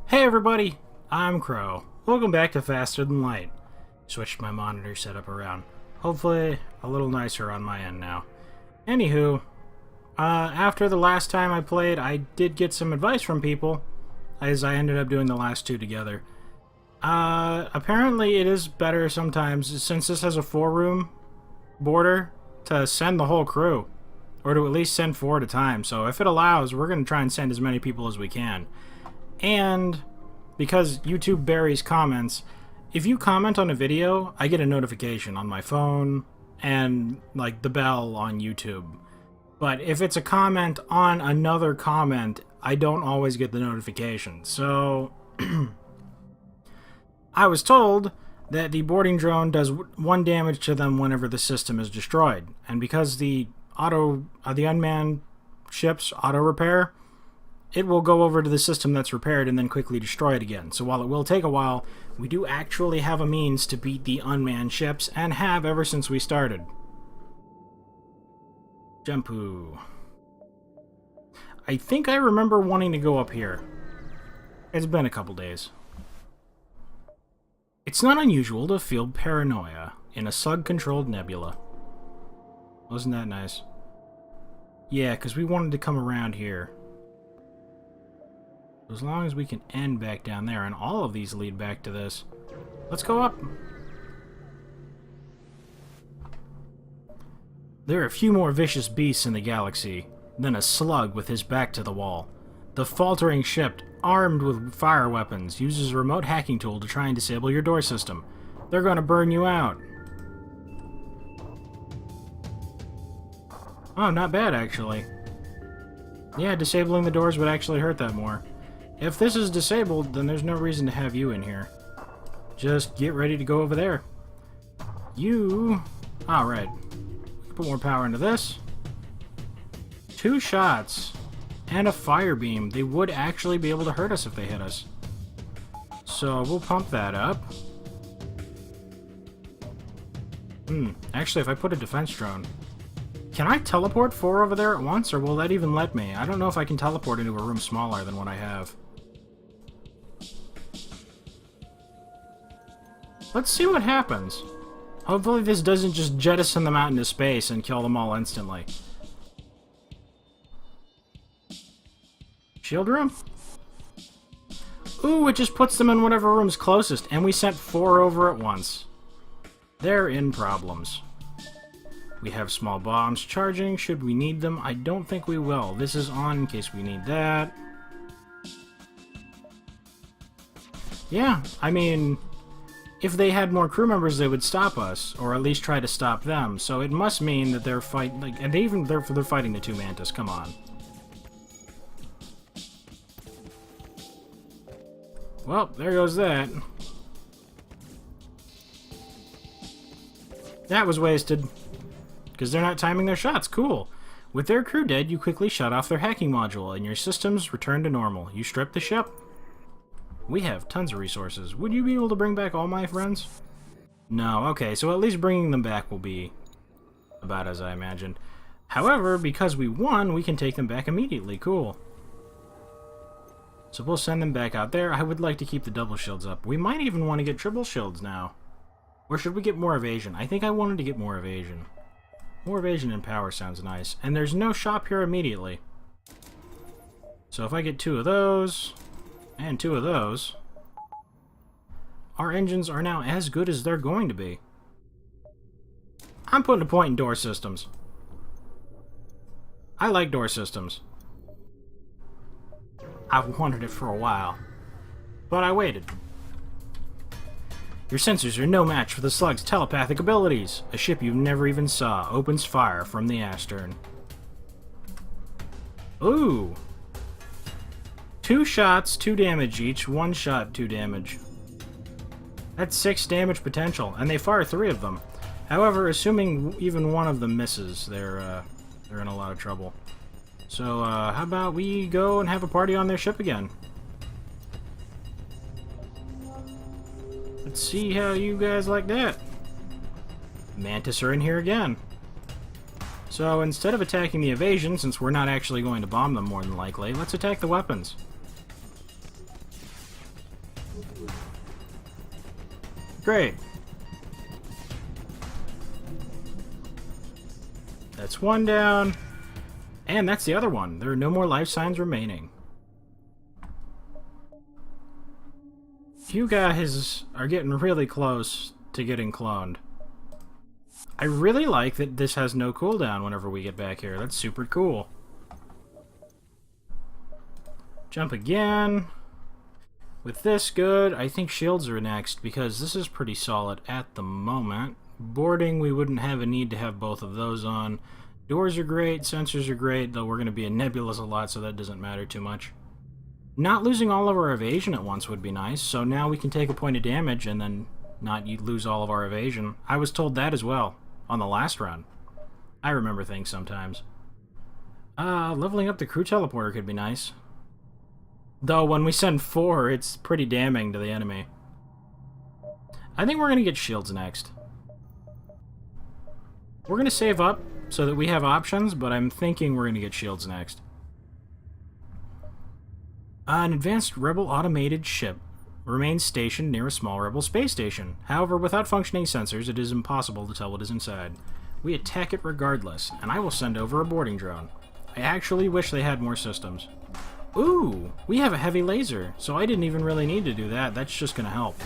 Hey everybody, I'm Crow. Welcome back to Faster Than Light. Switched my monitor setup around. Hopefully a little nicer on my end now. Anywho, after the last time I played, I did get some advice from people, as I ended up doing the last two together. Apparently it is better sometimes, since this has a 4-room border, to send the whole crew. Or to at least send 4 at a time. So if it allows, we're going to try and send as many people as we can. And because YouTube buries comments, if you comment on a video, I get a notification on my phone and like the bell on YouTube. But if it's a comment on another comment, I don't always get the notification. So I was told that the boarding drone does 1 damage to them whenever the system is destroyed. And because the unmanned ships auto repair, it will go over to the system that's repaired and then quickly destroy it again. So while it will take a while, we do actually have a means to beat the unmanned ships, and have ever since we started. Jumpu. I think I remember wanting to go up here. It's been a couple days. It's not unusual to feel paranoia in a slug-controlled nebula. Wasn't that nice? Yeah, because we wanted to come around here. As long as we can end back down there, and all of these lead back to this. Let's go up. There are a few more vicious beasts in the galaxy than a slug with his back to the wall. The faltering ship, armed with fire weapons, uses a remote hacking tool to try and disable your door system. They're going to burn you out. Oh, not bad, actually. Yeah, disabling the doors would actually hurt that more. If this is disabled, then there's no reason to have you in here. Just get ready to go over there. You... Alright. Put more power into this. 2 shots. And a fire beam. They would actually be able to hurt us if they hit us. So we'll pump that up. Actually, if I put a defense drone... Can I teleport 4 over there at once, or will that even let me? I don't know if I can teleport into a room smaller than what I have. Let's see what happens. Hopefully this doesn't just jettison them out into space and kill them all instantly. Shield room? Ooh, it just puts them in whatever room's closest, and we sent 4 over at once. They're in problems. We have small bombs charging, should we need them. I don't think we will. This is on in case we need that. Yeah, I mean, if they had more crew members, they would stop us, or at least try to stop them. So it must mean that they're fighting, like, and they're fighting the 2 Mantis. Come on. Well, there goes that. That was wasted. Because they're not timing their shots. Cool. With their crew dead, you quickly shut off their hacking module, and your systems return to normal. You strip the ship. We have tons of resources. Would you be able to bring back all my friends? No. Okay, so at least bringing them back will be about as I imagined. However, because we won, we can take them back immediately. Cool. So we'll send them back out there. I would like to keep the double shields up. We might even want to get triple shields now. Or should we get more evasion? I think I wanted to get more evasion. More evasion and power sounds nice. And there's no shop here immediately. So if I get 2 of those, and 2 of those, our engines are now as good as they're going to be. I'm putting a point in door systems. I like door systems. I've wanted it for a while. But I waited. Your sensors are no match for the slug's telepathic abilities. A ship you never even saw opens fire from the astern. Ooh. 2 shots, 2 damage each. 1 shot, 2 damage. That's 6 damage potential, and they fire 3 of them. However, assuming even one of them misses, they're in a lot of trouble. So, how about we go and have a party on their ship again? Let's see how you guys like that. Mantis are in here again. So instead of attacking the evasion, since we're not actually going to bomb them more than likely, let's attack the weapons. Great. That's one down. And that's the other one. There are no more life signs remaining. You guys are getting really close to getting cloned. I really like that this has no cooldown whenever we get back here. That's super cool. Jump again. With this, good. I think shields are next because this is pretty solid at the moment. Boarding, we wouldn't have a need to have both of those on. Doors are great, sensors are great, though we're going to be in nebulas a lot, so that doesn't matter too much. Not losing all of our evasion at once would be nice, so now we can take a point of damage and then not lose all of our evasion. I was told that as well on the last run. I remember things sometimes. Leveling up the crew teleporter could be nice. Though when we send 4, it's pretty damning to the enemy. I think we're going to get shields next. We're going to save up so that we have options, but I'm thinking we're going to get shields next. An advanced Rebel automated ship remains stationed near a small Rebel space station. However, without functioning sensors, it is impossible to tell what is inside. We attack it regardless, and I will send over a boarding drone. I actually wish they had more systems. Ooh, we have a heavy laser, so I didn't even really need to do that. That's just going to help.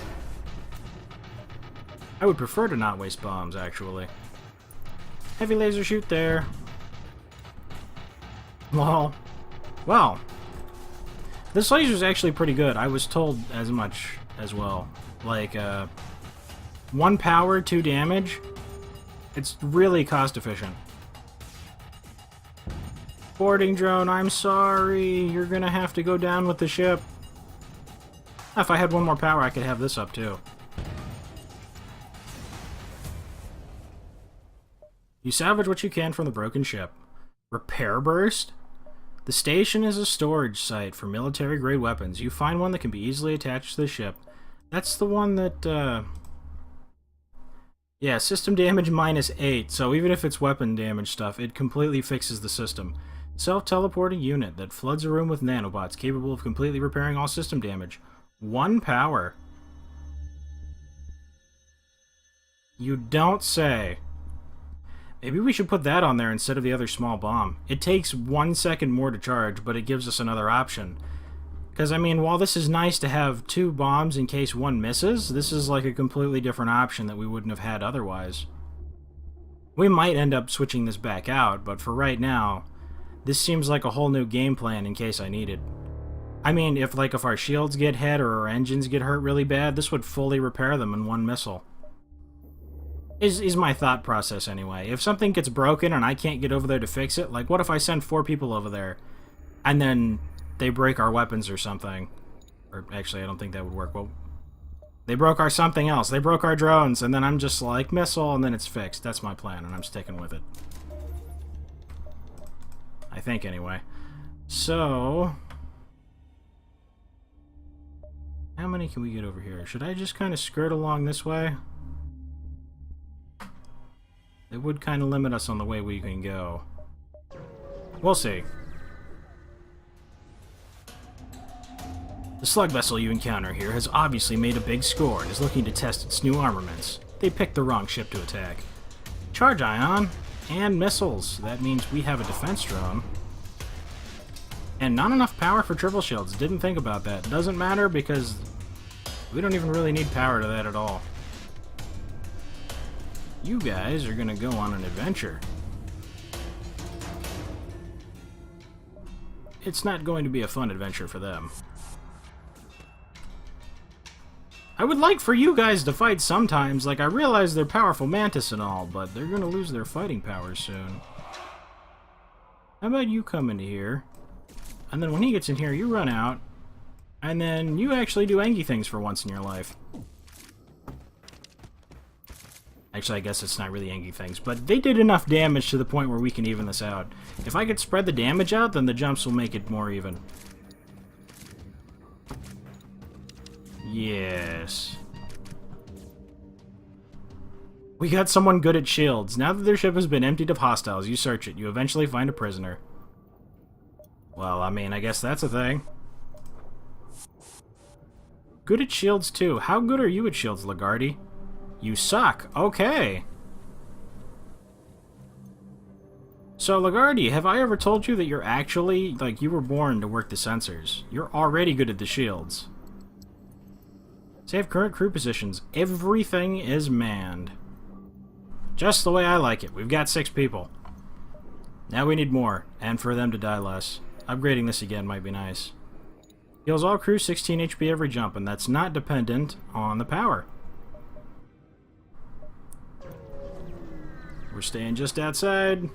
I would prefer to not waste bombs, actually. Heavy laser shoot there. Lol. Well, this laser is actually pretty good. I was told as much as well. Like, 1 power, 2 damage. It's really cost efficient. Boarding drone, I'm sorry. You're gonna have to go down with the ship. If I had 1 more power, I could have this up too. You salvage what you can from the broken ship. Repair burst? The station is a storage site for military-grade weapons. You find one that can be easily attached to the ship. That's the one that, yeah, system damage -8, so even if it's weapon damage stuff, it completely fixes the system. Self-teleporting unit that floods a room with nanobots capable of completely repairing all system damage. 1 power. You don't say. Maybe we should put that on there instead of the other small bomb. It takes 1 second more to charge, but it gives us another option. Because, I mean, while this is nice to have 2 bombs in case one misses, this is like a completely different option that we wouldn't have had otherwise. We might end up switching this back out, but for right now, this seems like a whole new game plan in case I need it. I mean, if our shields get hit or our engines get hurt really bad, this would fully repair them in 1 missile. Is my thought process anyway. If something gets broken and I can't get over there to fix it, like what if I send 4 people over there and then they break our weapons or something? Or actually, I don't think that would work. Well, they broke our something else. They broke our drones, and then I'm just like, missile, and then it's fixed. That's my plan, and I'm sticking with it. I think, anyway. So, how many can we get over here? Should I just kind of skirt along this way? It would kind of limit us on the way we can go. We'll see. The slug vessel you encounter here has obviously made a big score and is looking to test its new armaments. They picked the wrong ship to attack. Charge ion and missiles. That means we have a defense drone. And not enough power for triple shields. Didn't think about that. Doesn't matter because we don't even really need power to that at all. You guys are gonna go on an adventure. It's not going to be a fun adventure for them. I would like for you guys to fight sometimes. Like, I realize they're powerful mantis and all, but they're gonna lose their fighting powers soon. How about you come into here, and then when he gets in here, you run out, and then you actually do Angie things for once in your life. Actually, I guess it's not really Angie things, but they did enough damage to the point where we can even this out. If I could spread the damage out, then the jumps will make it more even. Yes. We got someone good at shields. Now that their ship has been emptied of hostiles, you search it. You eventually find a prisoner. Well, I mean, I guess that's a thing. Good at shields, too. How good are you at shields, Lagarde? You suck. Okay. So, Lagarde, have I ever told you that you're actually, like, you were born to work the sensors? You're already good at the shields. Save current crew positions. Everything is manned. Just the way I like it. We've got 6 people. Now we need more, and for them to die less. Upgrading this again might be nice. Heals all crew 16 HP every jump, and that's not dependent on the power. We're staying just outside.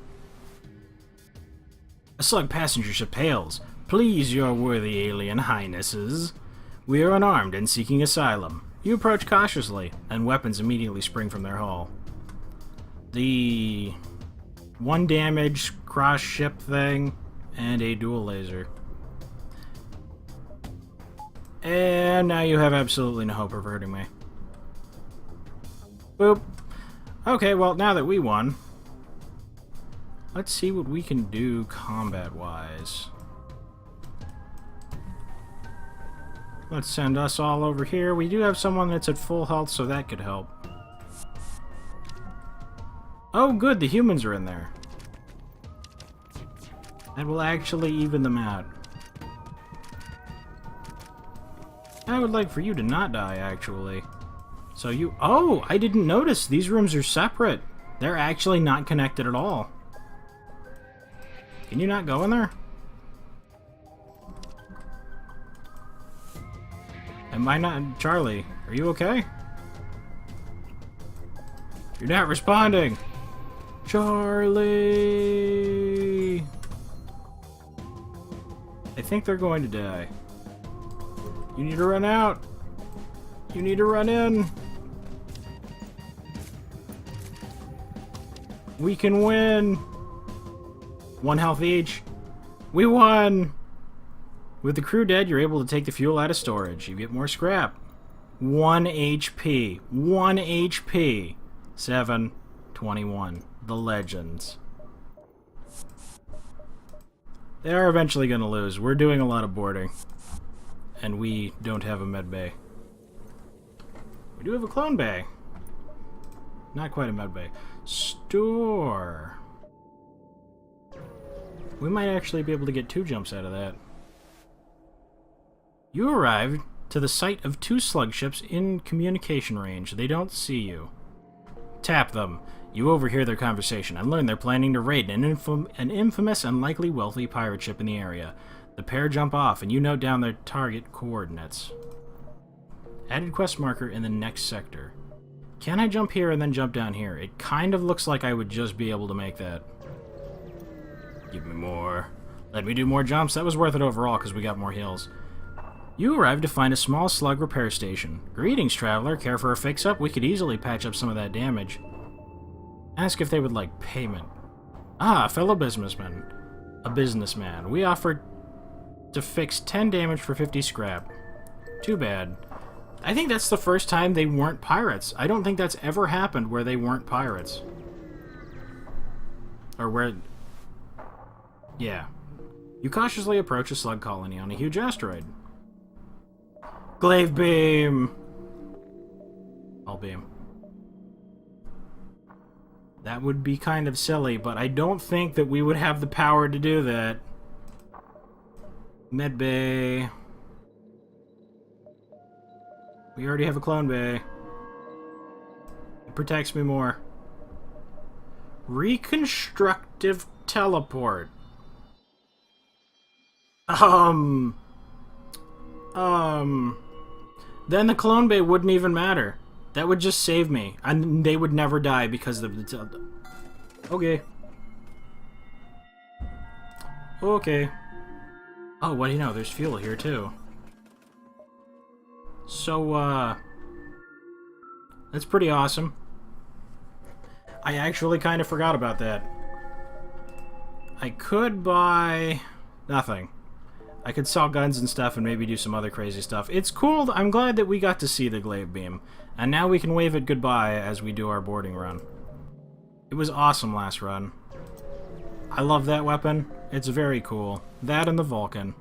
A slug passenger ship hails. Please, your worthy alien highnesses. We are unarmed and seeking asylum. You approach cautiously, and weapons immediately spring from their hull. The 1 damage cross ship thing, and a dual laser. And now you have absolutely no hope of hurting me. Boop. Okay, well, now that we won, let's see what we can do combat-wise. Let's send us all over here. We do have someone that's at full health, so that could help. Oh, good, the humans are in there. That will actually even them out. I would like for you to not die, actually. So you... Oh, I didn't notice. These rooms are separate. They're actually not connected at all. Can you not go in there? Am I not... Charlie, are you okay? You're not responding. Charlie! I think they're going to die. You need to run out. You need to run in. We can win. 1 health each. We won! With the crew dead, you're able to take the fuel out of storage. You get more scrap. 1 HP. 1 HP. 721. The Legends. They are eventually going to lose. We're doing a lot of boarding. And we don't have a med bay. We do have a clone bay. Not quite a med bay. Store. We might actually be able to get 2 jumps out of that. You arrived to the site of 2 slug ships in communication range. They don't see you. Tap them. You overhear their conversation and learn they're planning to raid an infamous and likely wealthy pirate ship in the area. The pair jump off, and you note down their target coordinates. Added quest marker in the next sector. Can I jump here and then jump down here? It kind of looks like I would just be able to make that. Give me more. Let me do more jumps. That was worth it overall because we got more heals. You arrived to find a small slug repair station. Greetings, traveler. Care for a fix-up? We could easily patch up some of that damage. Ask if they would like payment. Ah, fellow businessman. A businessman. We offered to fix 10 damage for 50 scrap. Too bad. I think that's the first time they weren't pirates. I don't think that's ever happened where they weren't pirates. Or where... Yeah. You cautiously approach a slug colony on a huge asteroid. Glaive beam! All beam. That would be kind of silly, but I don't think that we would have the power to do that. Medbay. We already have a clone bay. It protects me more. Reconstructive teleport. Then the clone bay wouldn't even matter. That would just save me. And they would never die because of the... Okay. Okay. Oh, what do you know? There's fuel here, too. So, that's pretty awesome. I actually kind of forgot about that. I could buy... nothing. I could sell guns and stuff and maybe do some other crazy stuff. It's cool. I'm glad that we got to see the glaive beam. And now we can wave it goodbye as we do our boarding run. It was awesome last run. I love that weapon. It's very cool. That and the Vulcan.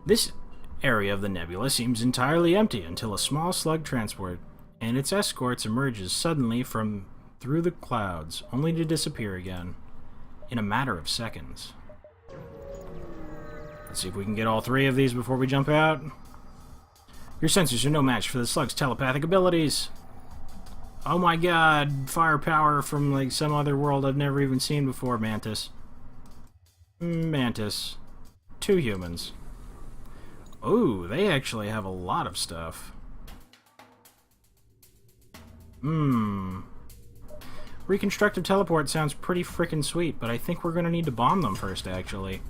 This area of the nebula seems entirely empty until a small slug transport and its escorts emerges suddenly from through the clouds, only to disappear again in a matter of seconds. Let's see if we can get all 3 of these before we jump out. Your sensors are no match for the slug's telepathic abilities. Oh my god, firepower from like some other world I've never even seen before, Mantis. Mantis. 2 humans. Ooh, they actually have a lot of stuff. Reconstructive teleport sounds pretty frickin' sweet, but I think we're gonna need to bomb them first, actually.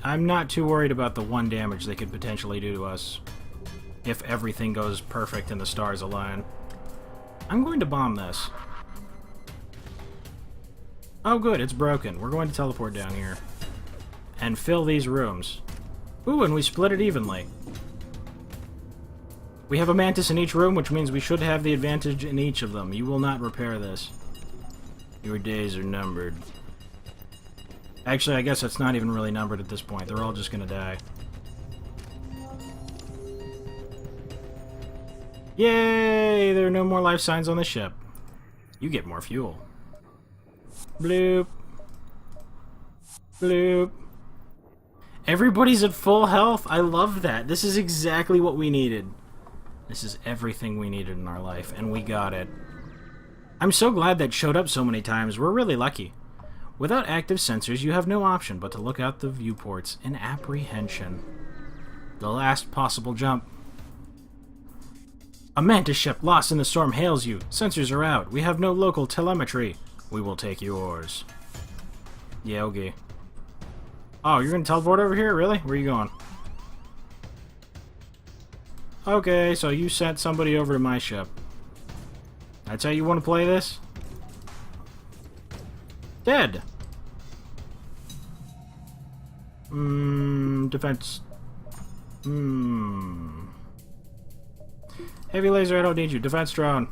I'm not too worried about the 1 damage they could potentially do to us if everything goes perfect and the stars align. I'm going to bomb this. Oh good, it's broken. We're going to teleport down here and fill these rooms. Ooh, and we split it evenly. We have a mantis in each room, which means we should have the advantage in each of them. You will not repair this. Your days are numbered. Actually, I guess it's not even really numbered at this point. They're all just gonna die. Yay! There are no more life signs on the ship. You get more fuel. Bloop. Bloop. Everybody's at full health. I love that. This is exactly what we needed. This is everything we needed in our life, and we got it. I'm so glad that showed up so many times. We're really lucky. Without active sensors, you have no option but to look out the viewports in apprehension. The last possible jump. A mantis ship lost in the storm hails you. Sensors are out. We have no local telemetry. We will take yours. Yeah, okay. Oh, you're gonna teleport over here? Really? Where are you going? Okay, so you sent somebody over to my ship. That's how you want to play this? Dead! Defense. Heavy laser, I don't need you. Defense drone.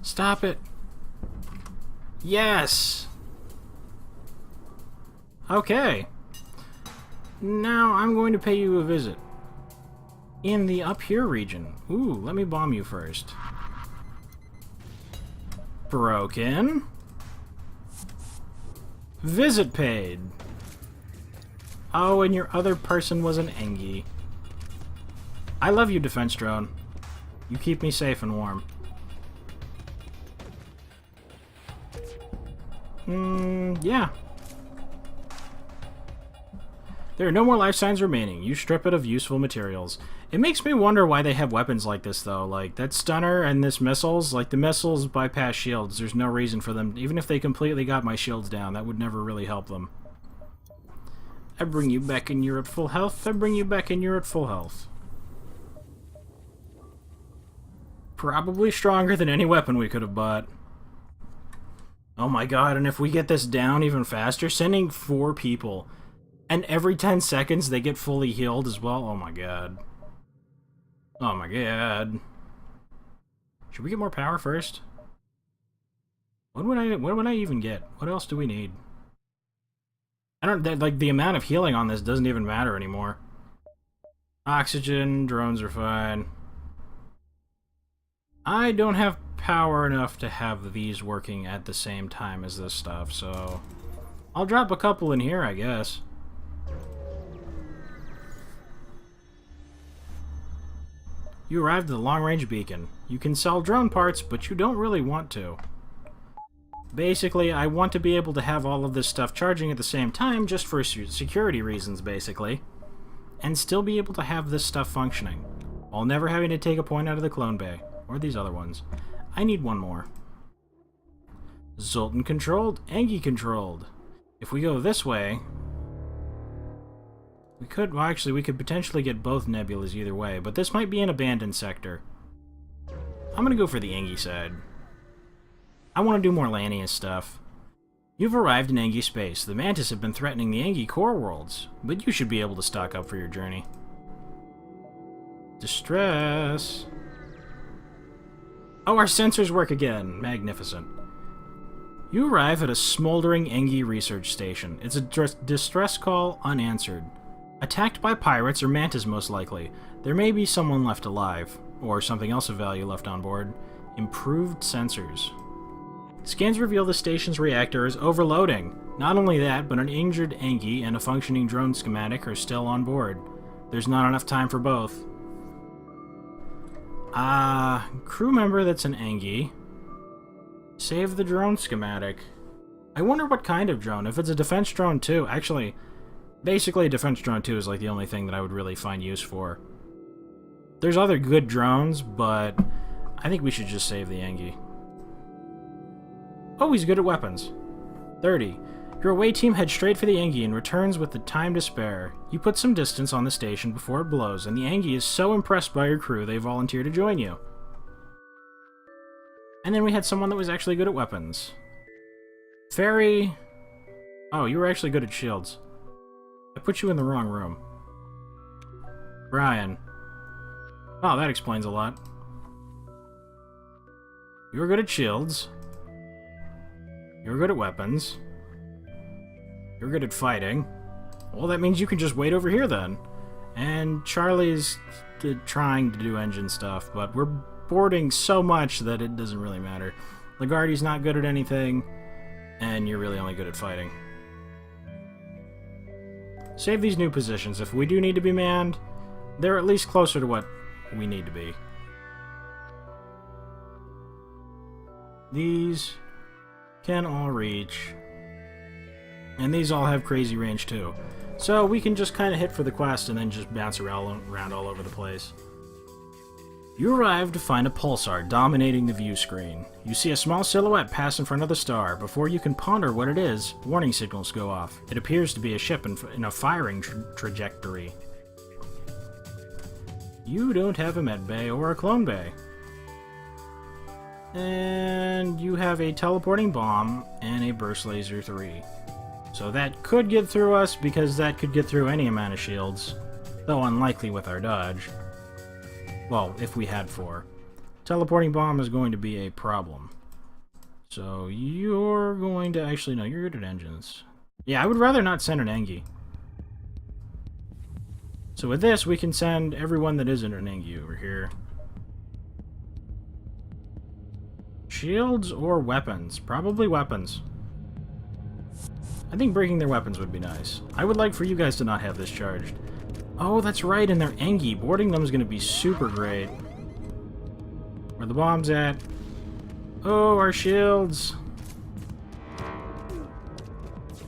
Stop it. Yes! Okay. Now I'm going to pay you a visit. In the up here region. Ooh, let me bomb you first. Broken. Visit paid. Oh, and your other person was an Engie. I love you, defense drone. You keep me safe and warm. Yeah. There are no more life signs remaining. You strip it of useful materials. It makes me wonder why they have weapons like this, though. Like, that stunner and this missiles, like, the missiles bypass shields. There's no reason for them. Even if they completely got my shields down, that would never really help them. I bring you back and you're at full health. I bring you back and you're at full health. Probably stronger than any weapon we could have bought. Oh my god, and if we get this down even faster, sending 4 people, and every 10 seconds they get fully healed as well, oh my god. Oh my god. Should we get more power first? What would I even get? What else do we need? I don't, like, the amount of healing on this doesn't even matter anymore. Oxygen, drones are fine. I don't have power enough to have these working at the same time as this stuff, so I'll drop a couple in here, I guess. You arrived at the long-range beacon. You can sell drone parts, but you don't really want to. Basically, I want to be able to have all of this stuff charging at the same time, just for security reasons, basically, and still be able to have this stuff functioning, while never having to take a point out of the clone bay. Or these other ones. I need one more. Zoltan controlled, Engie controlled. If we go this way, we could, well actually we could potentially get both nebulas either way, but this might be an abandoned sector. I'm gonna go for the Engie side. I want to do more Lanius stuff. You've arrived in Engie space. The Mantis have been threatening the Engie core worlds, but you should be able to stock up for your journey. Distress. Oh, our sensors work again. Magnificent. You arrive at a smoldering Engie research station. It's a distress call unanswered. Attacked by pirates or mantas most likely. There may be someone left alive, or something else of value left on board. Improved sensors. Scans reveal the station's reactor is overloading. Not only that, but an injured Engi and a functioning drone schematic are still on board. There's not enough time for both. Crew member that's an Engi. Save the drone schematic. I wonder what kind of drone. If it's a defense drone too. Actually, basically a defense drone too is like the only thing that I would really find use for. There's other good drones, but I think we should just save the Engi. Oh, he's good at weapons. 30. Your away team heads straight for the Engi and returns with the time to spare. You put some distance on the station before it blows, and the Engi is so impressed by your crew they volunteer to join you. And then we had someone that was actually good at weapons. Fairy... Oh, you were actually good at shields. I put you in the wrong room. Brian. Oh, that explains a lot. You were good at shields. You were good at weapons. You're good at fighting. Well, that means you can just wait over here then. And Charlie's trying to do engine stuff, but we're boarding so much that it doesn't really matter. Lagarde's not good at anything, and you're really only good at fighting. Save these new positions. If we do need to be manned, they're at least closer to what we need to be. These can all reach. And these all have crazy range too. So we can just kind of hit for the quest and then just bounce around all over the place. You arrive to find a pulsar dominating the view screen. You see a small silhouette pass in front of the star. Before you can ponder what it is, warning signals go off. It appears to be a ship in a firing trajectory. You don't have a med bay or a clone bay. And you have a teleporting bomb and a burst laser 3. So that could get through us, because that could get through any amount of shields. Though unlikely with our dodge. Well, if we had 4. Teleporting bomb is going to be a problem. So you're going to actually... No, you're good at engines. Yeah, I would rather not send an Engi. So with this, we can send everyone that isn't an Engi over here. Shields or weapons? Probably weapons. I think breaking their weapons would be nice. I would like for you guys to not have this charged. Oh, that's right, and they're Engi. Boarding them is going to be super great. Where the bomb's at. Oh, our shields.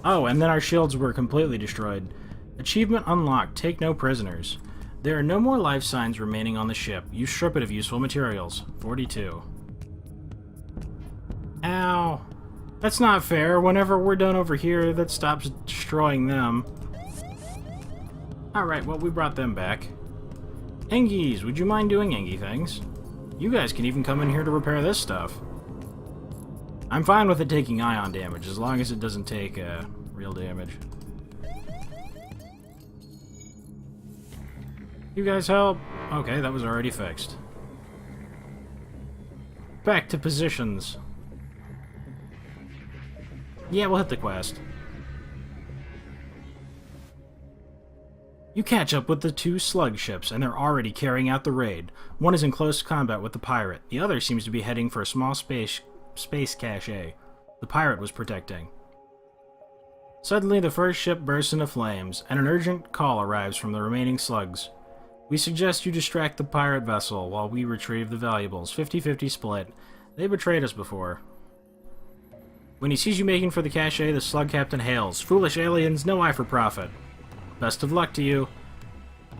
Oh, and then our shields were completely destroyed. Achievement unlocked. Take no prisoners. There are no more life signs remaining on the ship. You strip it of useful materials. 42. Ow. That's not fair. Whenever we're done over here, that stops destroying them. Alright, well, we brought them back. Engis, would you mind doing Engi things? You guys can even come in here to repair this stuff. I'm fine with it taking ion damage, as long as it doesn't take real damage. You guys help? Okay, that was already fixed. Back to positions. Yeah, we'll hit the quest. You catch up with the 2 slug ships, and they're already carrying out the raid. One is in close combat with the pirate. The other seems to be heading for a small space cache the pirate was protecting. Suddenly, the first ship bursts into flames, and an urgent call arrives from the remaining slugs. We suggest you distract the pirate vessel while we retrieve the valuables. 50-50 split. They betrayed us before. When he sees you making for the cache, the slug captain hails, "Foolish aliens, no eye for profit. Best of luck to you."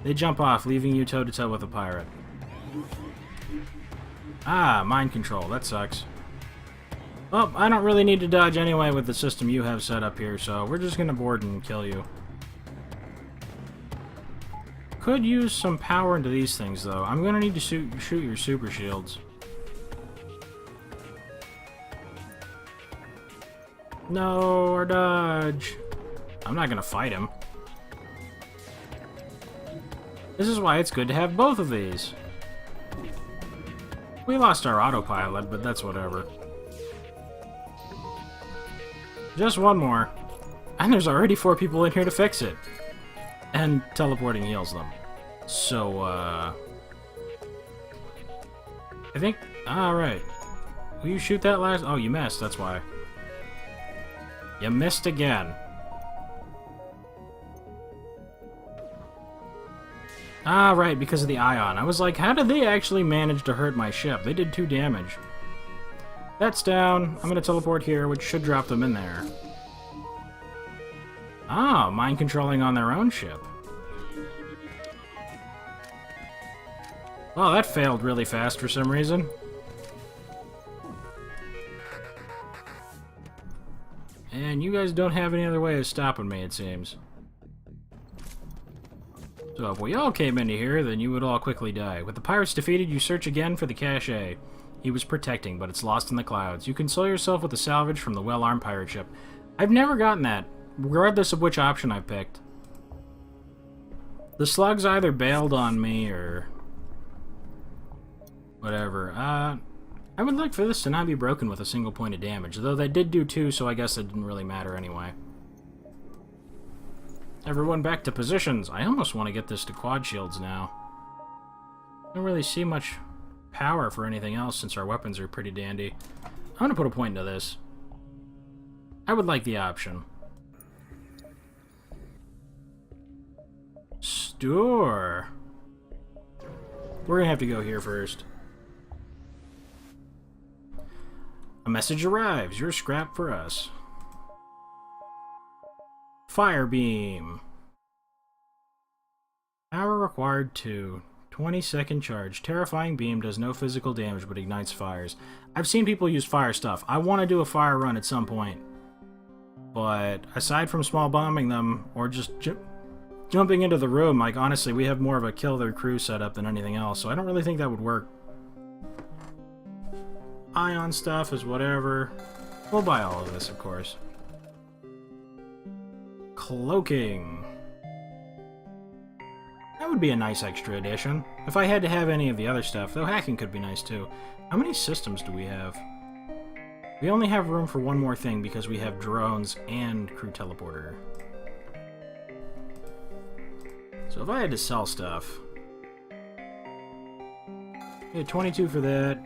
They jump off, leaving you toe-to-toe with a pirate. Ah, mind control. That sucks. Well, I don't really need to dodge anyway with the system you have set up here, so we're just gonna board and kill you. Could use some power into these things, though. I'm gonna need to shoot your super shields. No, or dodge. I'm not gonna fight him. This is why it's good to have both of these. We lost our autopilot, but that's whatever. Just one more. And there's already 4 people in here to fix it. And teleporting heals them. So, I think... Alright. Will you shoot that last... Oh, you missed, that's why. You missed again. Ah, right, because of the ion. I was like, how did they actually manage to hurt my ship? They did 2 damage. That's down. I'm gonna teleport here, which should drop them in there. Ah, mind controlling on their own ship. Oh, that failed really fast for some reason. And you guys don't have any other way of stopping me, it seems. So if we all came into here, then you would all quickly die. With the pirates defeated, you search again for the cache. He was protecting, but it's lost in the clouds. You console yourself with the salvage from the well-armed pirate ship. I've never gotten that, regardless of which option I picked. The slugs either bailed on me, or... whatever. I would like for this to not be broken with a single point of damage, though they did do 2, so I guess it didn't really matter anyway. Everyone back to positions. I almost want to get this to quad shields now. Don't really see much power for anything else since our weapons are pretty dandy. I'm gonna put a point into this. I would like the option. Store. We're gonna have to go here first. A message arrives. Your scrap for us. Fire beam. Power required 2. 20-second charge. Terrifying beam does no physical damage but ignites fires. I've seen people use fire stuff. I want to do a fire run at some point. But aside from small bombing them, or just jumping into the room, like honestly, we have more of a kill their crew setup than anything else, so I don't really think that would work. Ion stuff is whatever. We'll buy all of this, of course. Cloaking. That would be a nice extra addition. If I had to have any of the other stuff, though hacking could be nice too. How many systems do we have? We only have room for one more thing because we have drones and crew teleporter. So if I had to sell stuff... yeah, 22 for that.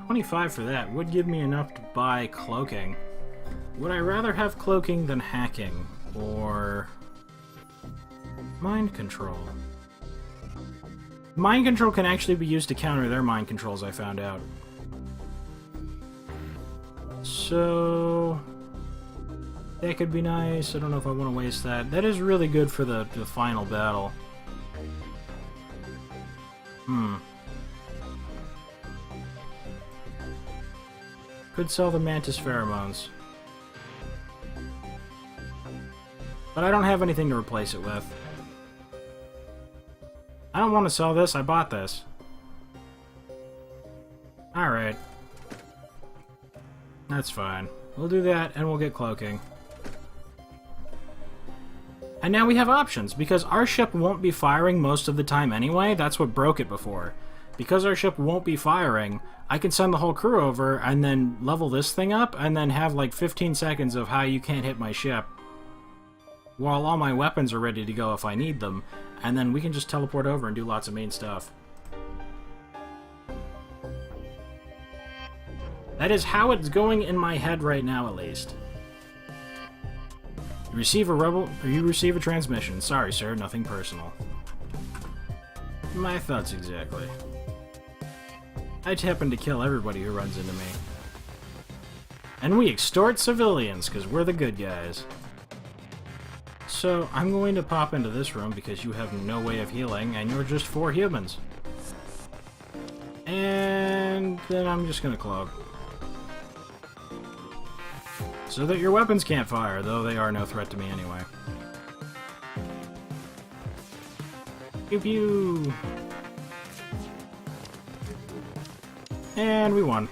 25 for that would give me enough to buy cloaking. Would I rather have cloaking than hacking? Or... mind control? Mind control can actually be used to counter their mind controls, I found out. So... that could be nice. I don't know if I want to waste that. That is really good for the final battle. Could sell the mantis pheromones. But I don't have anything to replace it with. I don't want to sell this, I bought this. Alright. That's fine. We'll do that, and we'll get cloaking. And now we have options, because our ship won't be firing most of the time anyway. That's what broke it before. Because our ship won't be firing, I can send the whole crew over, and then level this thing up, and then have like 15 seconds of how you can't hit my ship, while all my weapons are ready to go if I need them, and then we can just teleport over and do lots of main stuff. That is how it's going in my head right now, at least. You receive a transmission. Sorry, sir, nothing personal. My thoughts exactly. I happen to kill everybody who runs into me. And we extort civilians, because we're the good guys. So, I'm going to pop into this room because you have no way of healing, and you're just 4 humans. And then I'm just gonna cloak. So that your weapons can't fire, though they are no threat to me anyway. Pew pew! And we won.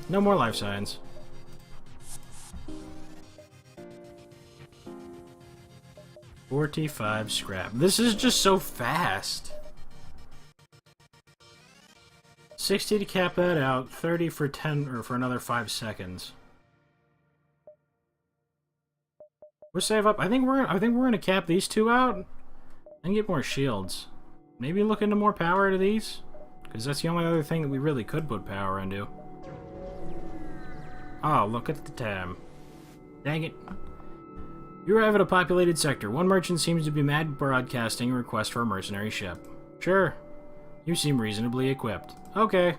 No more life signs. $45 scrap. This is just so fast. 60 to cap that out, 30 for 10 or for another 5 seconds. We'll save up. I think we're gonna cap these two out and get more shields. Maybe look into more power to these, because that's the only other thing that we really could put power into. Oh, look at the time. Dang it. You arrive at a populated sector. One merchant seems to be mad broadcasting a request for a mercenary ship. Sure. You seem reasonably equipped. Okay.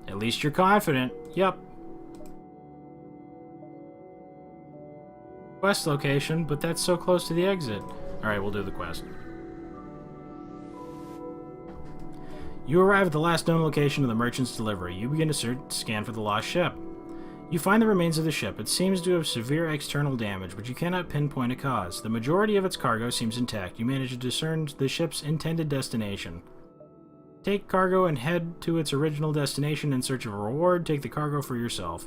At least you're confident. Yup. Quest location, but that's so close to the exit. Alright, we'll do the quest. You arrive at the last known location of the merchant's delivery. You begin to scan for the lost ship. You find the remains of the ship. It seems to have severe external damage, but you cannot pinpoint a cause. The majority of its cargo seems intact. You manage to discern the ship's intended destination. Take cargo and head to its original destination in search of a reward. Take the cargo for yourself.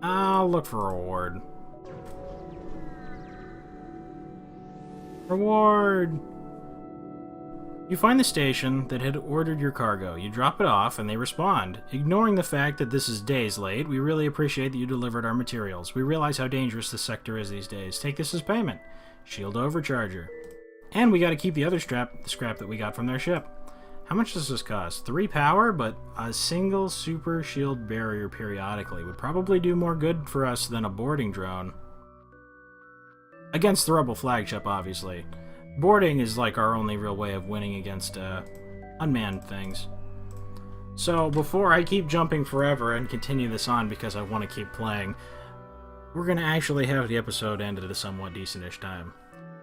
I'll look for a reward. Reward! You find the station that had ordered your cargo. You drop it off, and they respond. Ignoring the fact that this is days late, we really appreciate that you delivered our materials. We realize how dangerous this sector is these days. Take this as payment. Shield overcharger. And we gotta keep the other scrap that we got from their ship. How much does this cost? 3 power, but a single super shield barrier periodically would probably do more good for us than a boarding drone. Against the Rebel flagship, obviously. Boarding is like our only real way of winning against unmanned things. So before I keep jumping forever and continue this on because I want to keep playing, we're going to actually have the episode end at a somewhat decentish time.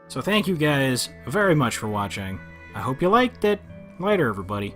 So thank you guys very much for watching. I hope you liked it. Later, everybody.